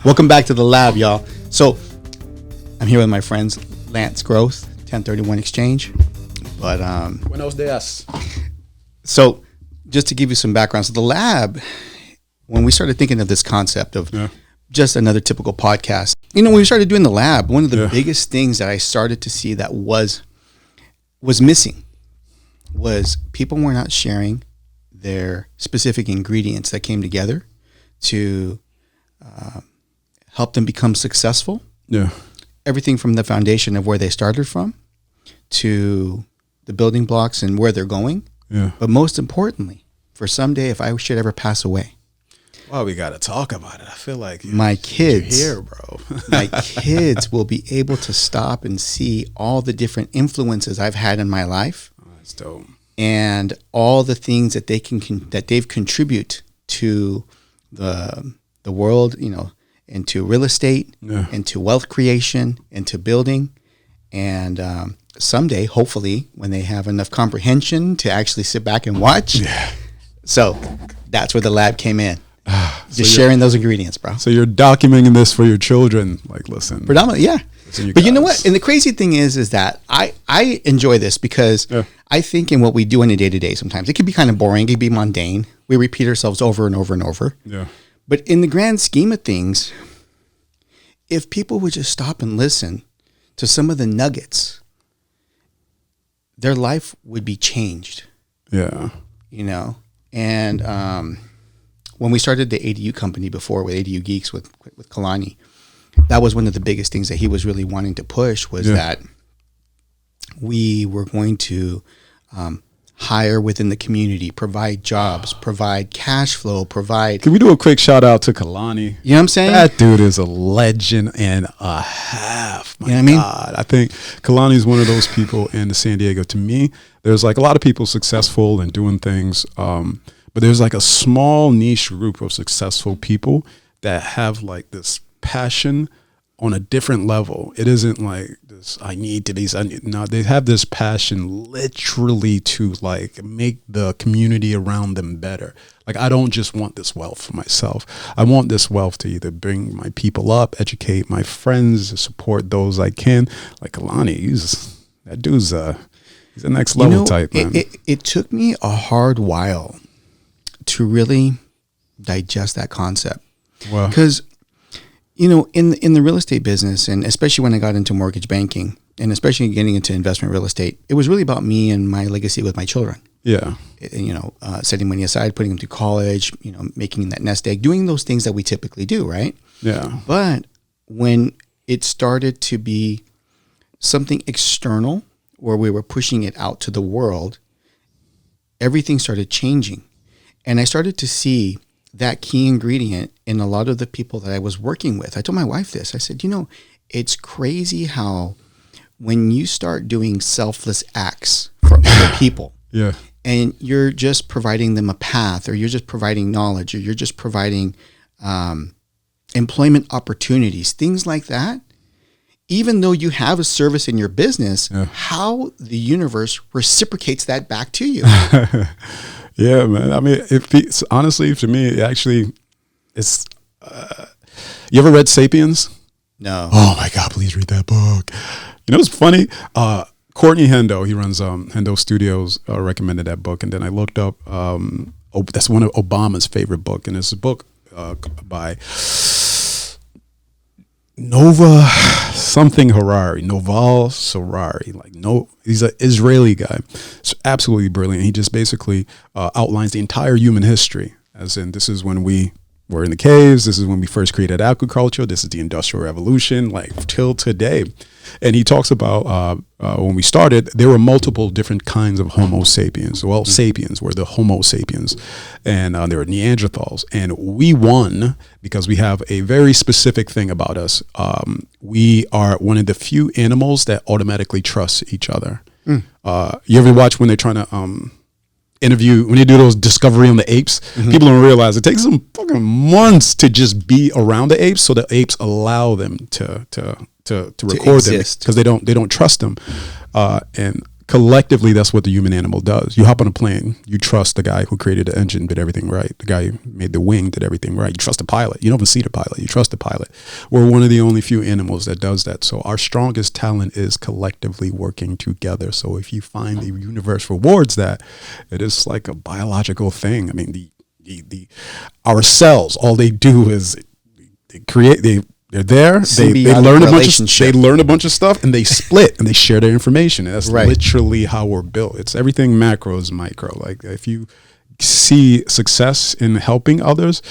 Welcome back to the lab, y'all. So I'm here with my friends Lance Gross, 1031 Exchange. But Buenos dias. So just to give you some background, so the lab, when we started thinking of this concept of just another typical podcast, when we started doing the lab, one of the biggest things that I started to see that was missing was people were not sharing their specific ingredients that came together to help them become successful. Yeah. Everything from the foundation of where they started from to the building blocks and where they're going. Yeah. But most importantly, for someday, if I should ever pass away. Well, we got to talk about it. I feel like my kids you're here, bro. my kids will be able to stop and see all the different influences I've had in my life. Oh, that's dope. And all the things that they that they've contribute to the world, into real estate, into wealth creation, into building. And someday, hopefully, when they have enough comprehension to actually sit back and watch. Yeah. So that's where the lab came in. Just sharing those ingredients, bro. So you're documenting this for your children. Like, listen. Predominantly, yeah. But you know what? And the crazy thing is that I enjoy this because I think in what we do in a day-to-day sometimes, it can be kind of boring. It can be mundane. We repeat ourselves over and over and over. Yeah. But in the grand scheme of things, if people would just stop and listen to some of the nuggets, their life would be changed. Yeah. And when we started the ADU company before with ADU Geeks with Kalani, that was one of the biggest things that he was really wanting to push was that we were going to hire within the community, provide jobs, provide cash flow, provide. Can we do a quick shout out to Kalani? You know what I'm saying? That dude is a legend and a half. My God. I think Kalani is one of those people in the San Diego. To me, there's like a lot of people successful and doing things, but there's like a small niche group of successful people that have like this passion on a different level. It isn't like this, no, they have this passion literally to like make the community around them better. Like, I don't just want this wealth for myself. I want this wealth to either bring my people up, educate my friends, support those I can. Like Kalani, he's a next level type, man. It took me a hard while to really digest that concept. Well, because in the real estate business, and especially when I got into mortgage banking, and especially getting into investment real estate, it was really about me and my legacy with my children. Yeah. Setting money aside, putting them through college, making that nest egg, doing those things that we typically do, right? Yeah. But when it started to be something external, where we were pushing it out to the world, everything started changing. And I started to see that key ingredient in a lot of the people that I was working with. I told my wife this. I said, it's crazy how when you start doing selfless acts for other people, and you're just providing them a path, or you're just providing knowledge, or you're just providing employment opportunities, things like that, even though you have a service in your business, how the universe reciprocates that back to you. Yeah, man. I mean, honestly, for me, it's. You ever read *Sapiens*? No. Oh my God! Please read that book. It's funny. Courtney Hendo, he runs Hendo Studios, recommended that book, and then I looked up. That's one of Obama's favorite book, and it's a book by Noval Harari. He's an Israeli guy. It's absolutely brilliant. He just basically outlines the entire human history, as in this is when we were in the caves, this is when we first created agriculture, this is the Industrial Revolution, like till today. And he talks about when we started, there were multiple different kinds of Homo sapiens. Well, sapiens were the Homo sapiens, and there were Neanderthals. And we won because we have a very specific thing about us. We are one of the few animals that automatically trust each other. You ever watch when they're trying to interview, when they do those discovery on the apes, people don't realize it takes them fucking months to just be around the apes, so the apes allow them to record them because they don't trust them. And collectively, that's what the human animal does. You hop on a plane, you trust the guy who created the engine, did everything right. The guy who made the wing did everything right. You trust the pilot. You don't even see the pilot. You trust the pilot. We're one of the only few animals that does that. So our strongest talent is collectively working together. So if you find the universe rewards that, it is like a biological thing. I mean, our cells, all they do is they create, they're there. They learn a bunch of stuff, and they split and they share their information. And that's literally how we're built. It's everything macro is micro. Like if you see success in helping others,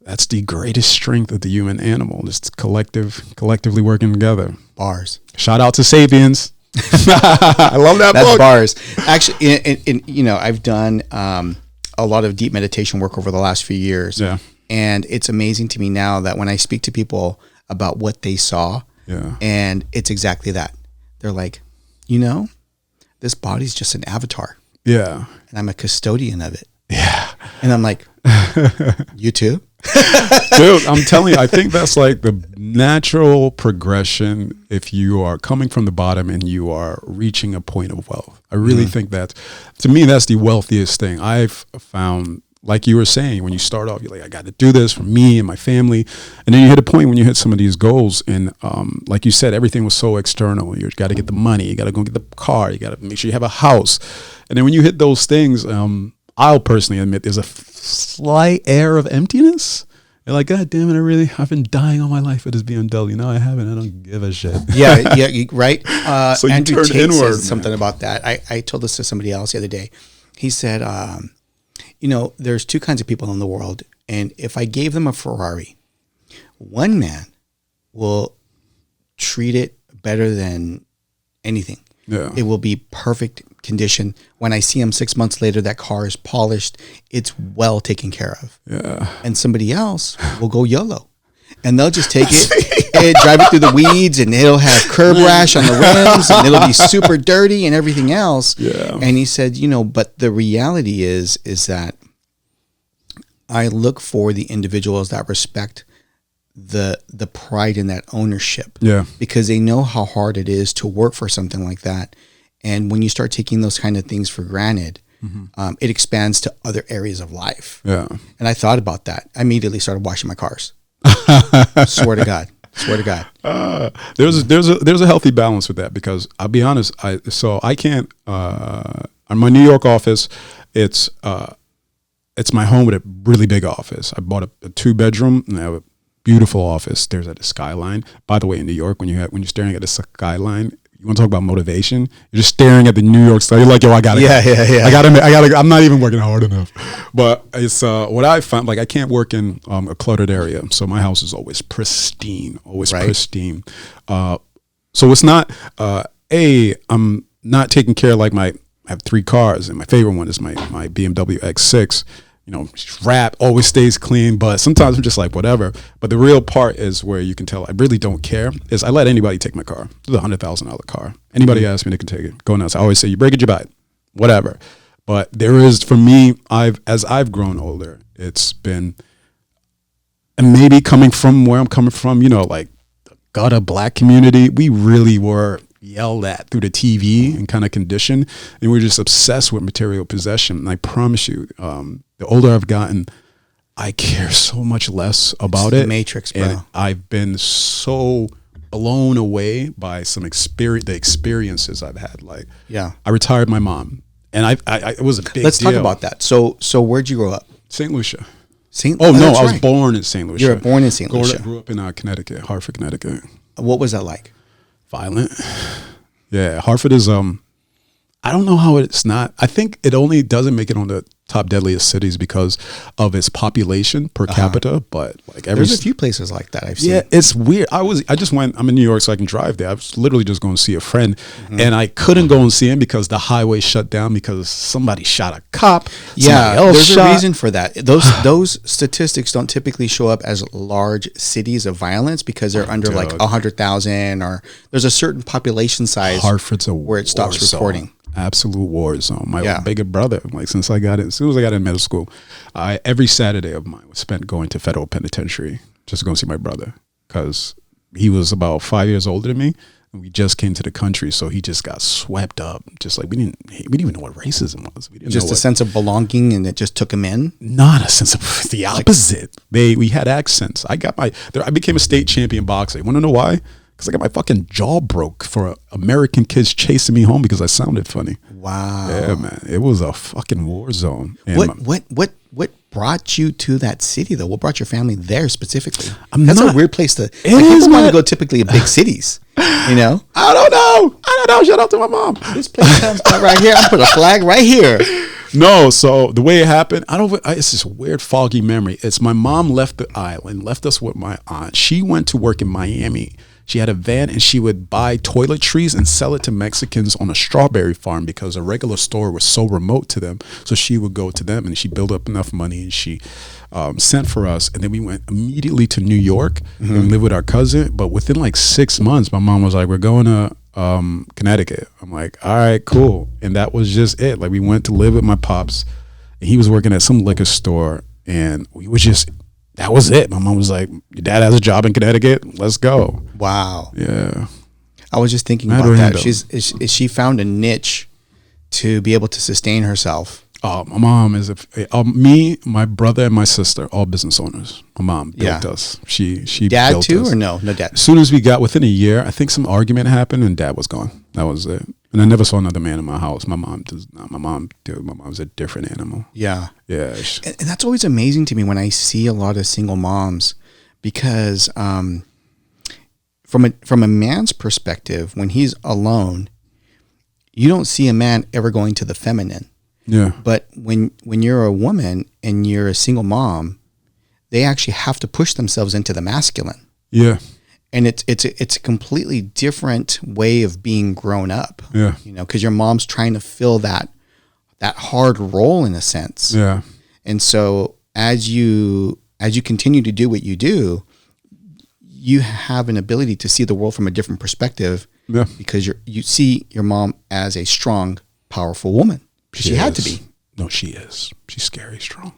that's the greatest strength of the human animal. Just collectively working together. Bars. Shout out to Sapiens. I love that That's book. bars. Actually, I've done a lot of deep meditation work over the last few years. Yeah. And it's amazing to me now that when I speak to people about what they saw, and it's exactly that. They're like, this body's just an avatar. Yeah. And I'm a custodian of it. Yeah. And I'm like, you too? Dude, I'm telling you, I think that's like the natural progression if you are coming from the bottom and you are reaching a point of wealth. I really think that, to me, that's the wealthiest thing I've found. Like you were saying, when you start off, you're like, I got to do this for me and my family. And then you hit a point when you hit some of these goals. And like you said, everything was so external. You got to get the money. You got to go get the car. You got to make sure you have a house. And then when you hit those things, I'll personally admit there's a slight air of emptiness. You're like, God damn it, I've been dying all my life for this BMW. No, I haven't. I don't give a shit. Yeah, right. So you Andrew turn Tate inward. said something about that. I told this to somebody else the other day. He said, there's two kinds of people in the world. And if I gave them a Ferrari, one man will treat it better than anything. Yeah. It will be perfect condition. When I see him 6 months later, that car is polished. It's well taken care of. Yeah. And somebody else will go YOLO. And they'll just take it and drive it through the weeds, and it'll have curb rash on the rims, and it'll be super dirty and everything else. Yeah. And he said, but the reality is that I look for the individuals that respect the pride in that ownership. Yeah. Because they know how hard it is to work for something like that. And when you start taking those kind of things for granted, it expands to other areas of life. Yeah. And I thought about that. I immediately started washing my cars. Swear to God. There's a healthy balance with that, because I'll be honest. I can't. On my New York office, it's my home with a really big office. I bought a 2-bedroom and I have a beautiful office. There's at the skyline. By the way, in New York, when you're staring at the skyline, you want to talk about motivation? You're just staring at the New York sky. You're like, yo, I gotta. Yeah. I gotta. I'm not even working hard enough. But it's what I found. Like, I can't work in a cluttered area, so my house is always pristine, pristine. So it's not. I'm not taking care of I have 3 cars, and my favorite one is my BMW X6. Wrap, always stays clean, but sometimes I'm just like, whatever. But the real part is where you can tell I really don't care, is I let anybody take my car. It's a $100,000 car. Anybody asks me, they can take it. Go nuts. I always say, you break it, you buy it. Whatever. But there is, for me, as I've grown older, it's been, and maybe coming from where I'm coming from, like the gutter black community, we really were yelled at through the TV and kind of conditioned, and we're just obsessed with material possession. And I promise you, the older I've gotten, I care so much less about it. Matrix, bro. And I've been so blown away by the experiences I've had. I retired my mom, and it was a big Let's deal. talk about that. So where'd you grow up? St. Lucia. I was born in St. Lucia. You were born in St. Lucia. Grew up in Connecticut, Hartford, Connecticut. What was that like? Violent. Yeah, Hartford is I don't know how it's not. I think it only doesn't make it on the top deadliest cities because of its population per capita. But there's a few places like that I've seen. Yeah, it's weird. I just went. I'm in New York, so I can drive there. I was literally just going to see a friend, and I couldn't go and see him because the highway shut down because somebody shot a cop. Yeah, there's a reason for that. Those statistics don't typically show up as large cities of violence because they're under 100,000, or there's a certain population size. Hartford's where it stops reporting. Absolute war zone. My bigger brother, as soon as I got in middle school, every Saturday of mine was spent going to federal penitentiary just to go see my brother, because he was about 5 years older than me, and we just came to the country, so he just got swept up. Just like we didn't even know what racism was. We didn't just know a sense of belonging, and it just took him in. Not a sense of the opposite. We had accents. I became a state champion boxer. You want to know why? Because I got my fucking jaw broke for American kids chasing me home because I sounded funny. Wow. Yeah, man. It was a fucking war zone. And What brought you to that city though? What brought your family there specifically? That's a weird place to. People want to go typically to big cities. You know. I don't know. Shout out to my mom. This place comes right here. I'm put a flag right here. No, so the way it happened, it's this weird foggy memory. It's my mom left the island, left us with my aunt. She went to work in Miami. She had a van and she would buy toiletries and sell it to Mexicans on a strawberry farm because a regular store was so remote to them. So she would go to them and she built up enough money and she sent for us. And then we went immediately to New York and lived with our cousin. But within like 6 months, my mom was like, we're going to Connecticut. I'm like, all right, cool. And that was just it. Like we went to live with my pops and he was working at some liquor store and we were just... That was it. My mom was like, your dad has a job in Connecticut. Let's go. Wow. Yeah. I was just thinking about that. She found a niche to be able to sustain herself. My mom is me, my brother, and my sister, all business owners. My mom built us. She dad built too, us. or no dad. As soon as we got within a year, I think some argument happened and dad was gone. That was it. And I never saw another man in my house. My mom does not. My mom's a different animal. Yeah. Yeah. And that's always amazing to me when I see a lot of single moms, because from a man's perspective, when he's alone, you don't see a man ever going to the feminine. Yeah. But when you're a woman and you're a single mom, they actually have to push themselves into the masculine. Yeah. And it's a completely different way of being grown up. Yeah. You know, because your mom's trying to fill that hard role in a sense. Yeah. And so as you continue to do what you do, you have an ability to see the world from a different perspective. Yeah. Because you see your mom as a strong, powerful woman. She had to be. No, she is. She's scary strong.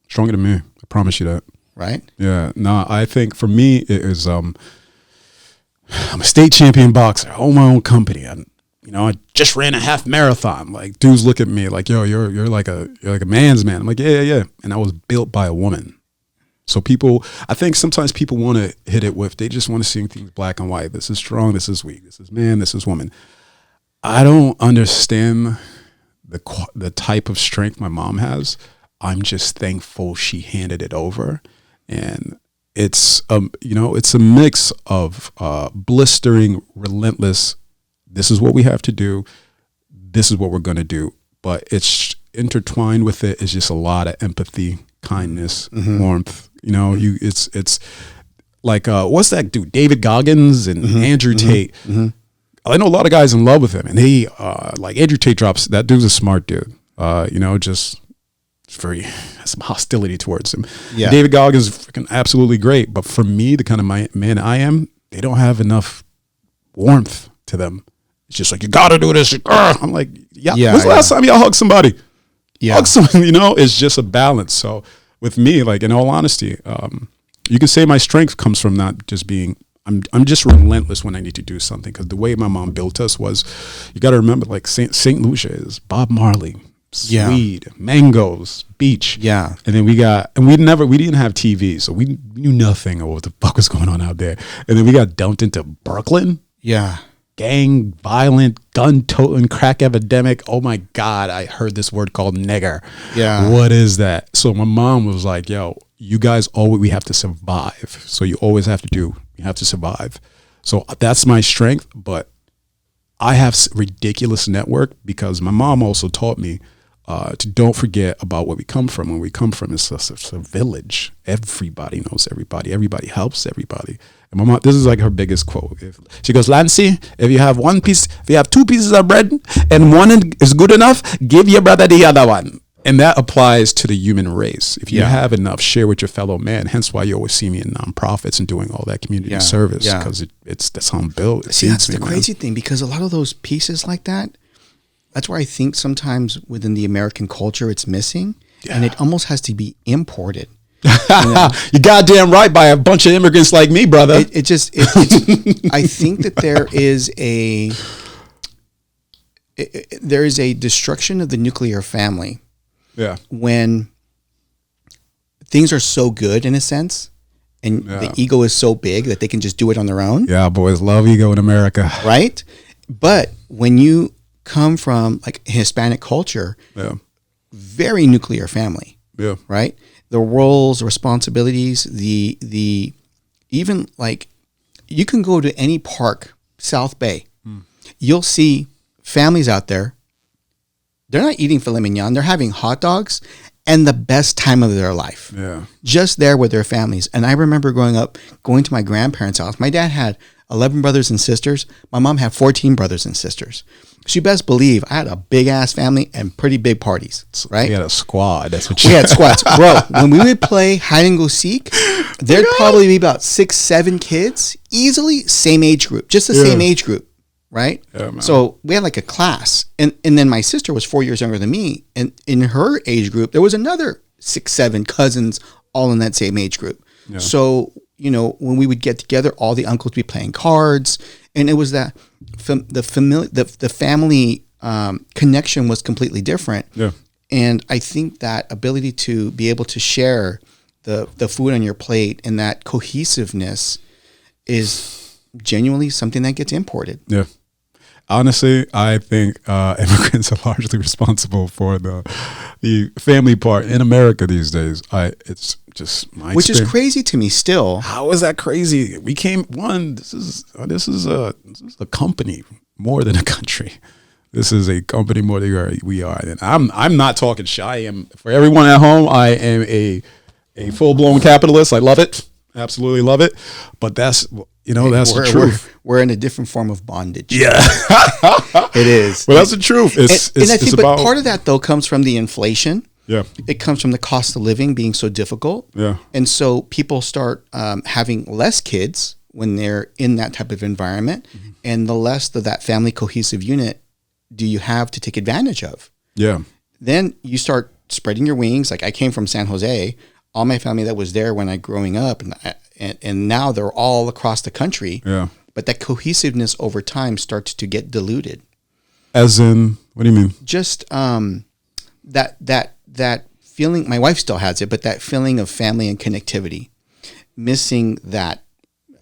Stronger than me. I promise you that. Right? Yeah. No, I think for me it is I'm a state champion boxer. I own my own company. I just ran a half marathon. Like dudes look at me like, yo, you're like a man's man. I'm like, yeah. And I was built by a woman. So I think sometimes people want to hit it with, they just want to see things black and white. This is strong. This is weak. This is man. This is woman. I don't understand the type of strength my mom has. I'm just thankful she handed it over. And it's it's a mix of blistering, relentless. This is what we have to do. This is what we're going to do. But it's intertwined with it is just a lot of empathy, kindness, warmth. It's like what's that dude? David Goggins and Andrew Tate. I know a lot of guys in love with him, and he like Andrew Tate drops. That dude's a smart dude. Just some hostility towards him. Yeah. David Goggins is freaking absolutely great, but for me, the kind of man I am, they don't have enough warmth to them. It's just like, you gotta do this. I'm like, yeah. When's the last time y'all hugged somebody? Yeah. Hug someone, it's just a balance. So with me, like in all honesty, you can say my strength comes from not just being, I'm just relentless when I need to do something, because the way my mom built us was, you got to remember, like St. Lucia is Bob Marley, weed, mangoes, beach. Yeah. And then we didn't have TV, so we knew nothing of what the fuck was going on out there. And then we got dumped into Brooklyn. Yeah. Gang, violent, gun-toting, crack epidemic. Oh my God, I heard this word called nigger. Yeah. What is that? So my mom was like, yo, you guys we have to survive. So you have to survive. So that's my strength, but I have ridiculous network because my mom also taught me to don't forget about where we come from. When we come from, it's a village. Everybody knows everybody. Everybody helps everybody. And my mom, this is like her biggest quote. She goes, Lancy, if you have two pieces of bread and one is good enough, give your brother the other one. And that applies to the human race. If you have enough, share with your fellow man. Hence why you always see me in nonprofits and doing all that community service, because that's how I'm built. See, that's the crazy thing, because a lot of those pieces like that, that's where I think sometimes within the American culture it's missing, and it almost has to be imported. You goddamn right by a bunch of immigrants like me, brother. I think that there is a destruction of the nuclear family. Yeah. When things are so good in a sense, and the ego is so big that they can just do it on their own. Yeah, boys love ego in America. Right? But when you come from like Hispanic culture, very nuclear family. Yeah. Right? The roles, responsibilities, the even like you can go to any park, South Bay. You'll see families out there. They're not eating filet mignon. They're having hot dogs and the best time of their life. Yeah. Just there with their families. And I remember growing up, going to my grandparents' house. My dad had 11 brothers and sisters. My mom had 14 brothers and sisters. So you best believe I had a big ass family and pretty big parties, right? We had a squad. That's what we had squads. Bro, when we would play hide and go seek, there'd probably be about 6, 7 kids, easily same age group, just the same age group. Right? Yeah, so we had like a class. And then my sister was 4 years younger than me. And in her age group, there was another 6, 7 cousins all in that same age group. Yeah. So, you know, when we would get together, all the uncles would be playing cards. And it was that the family connection was completely different. Yeah. And I think that ability to be able to share the food on your plate and that cohesiveness is genuinely something that gets imported. Yeah. Honestly, I think immigrants are largely responsible for the family part in America these days. It's just my which is crazy to me still. How is that crazy? We came this is a company more than a country. This is a company more than we are. And I'm not talking shy. For everyone at home, I am a full blown capitalist. I love it. Absolutely love it. But that's the truth. We're in a different form of bondage. Yeah. It is. Well, that's the truth. But part of that, though, comes from the inflation. Yeah. It comes from the cost of living being so difficult. Yeah. And so people start having less kids when they're in that type of environment. Mm-hmm. And the less of that family cohesive unit do you have to take advantage of. Yeah. Then you start spreading your wings. Like I came from San Jose. All my family that was there when I growing up, and now they're all across the country. Yeah. But that cohesiveness over time starts to get diluted. As in, what do you mean? Just that feeling. My wife still has it, but that feeling of family and connectivity, missing that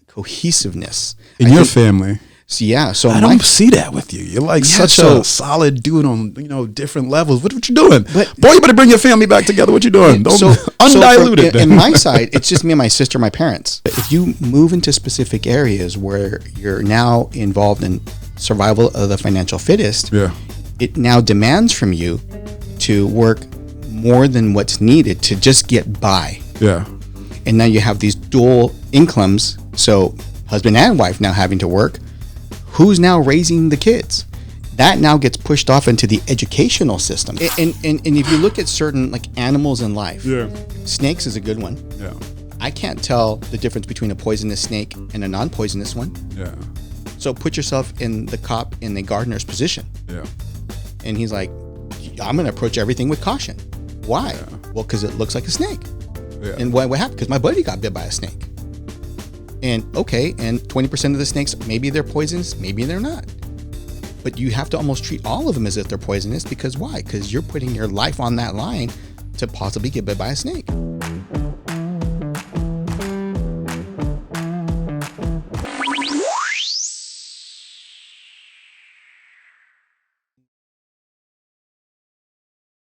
cohesiveness in your family. So yeah, so I don't see that with you. You're like such a solid dude on different levels. What you doing? But boy, you better bring your family back together. What you doing? Undiluted. In my side, it's just me and my sister, my parents. If you move into specific areas where you're now involved in survival of the financial fittest, it now demands from you to work more than what's needed to just get by. Yeah. And now you have these dual incomes. So husband and wife now having to work. Who's now raising the kids? That now gets pushed off into the educational system. And if you look at certain like animals in life, snakes is a good one. Yeah. I can't tell the difference between a poisonous snake and a non-poisonous one. Yeah. So put yourself in the cop in the gardener's position. Yeah. And he's like, I'm going to approach everything with caution. Why? Yeah. Well, because it looks like a snake. Yeah. And what happened? Because my buddy got bit by a snake. And okay, and 20% of the snakes, maybe they're poisonous, maybe they're not. But you have to almost treat all of them as if they're poisonous because why? Because you're putting your life on that line to possibly get bit by a snake.